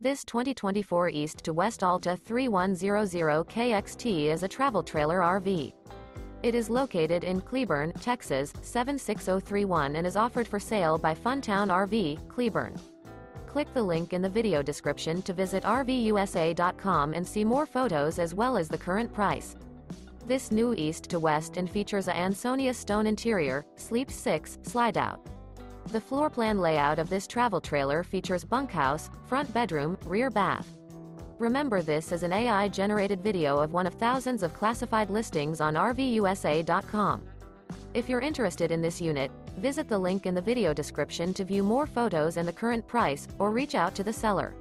This 2024 East to West Alta 3100 KXT is a travel trailer RV. It is located in Cleburne, Texas, 76031 and is offered for sale by Funtown RV, Cleburne. Click the link in the video description to visit RVUSA.com and see more photos as well as the current price. This new East to West and features a ANSONIA Stone interior, sleeps 6, Slideout. The floor plan layout of this travel trailer features bunkhouse, front bedroom, rear bath. Remember, this is an AI-generated video of one of thousands of classified listings on RVUSA.com. If you're interested in this unit, visit the link in the video description to view more photos and the current price, or reach out to the seller.